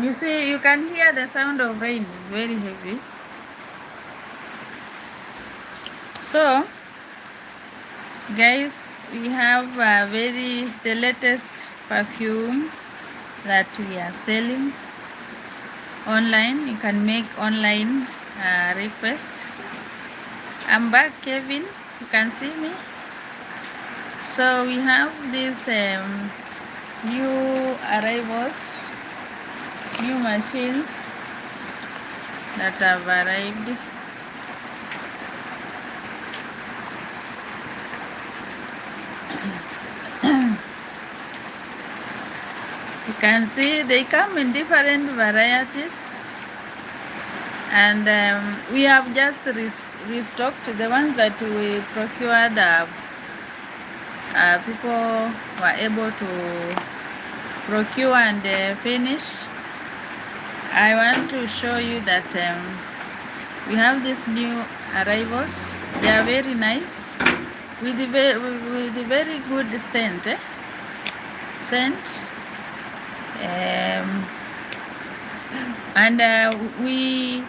You see, you can hear the sound of rain. It's very heavy. So, guys, we have the latest perfume that we are selling online. You can make online requests. I'm back, Kevin. You can see me. So we have these new arrivals, new machines that have arrived. You can see they come in different varieties, and we have just restocked the ones that we procured. People were able to procure and finish. I want to show you that we have these new arrivals. They are very nice with the very good scent. And we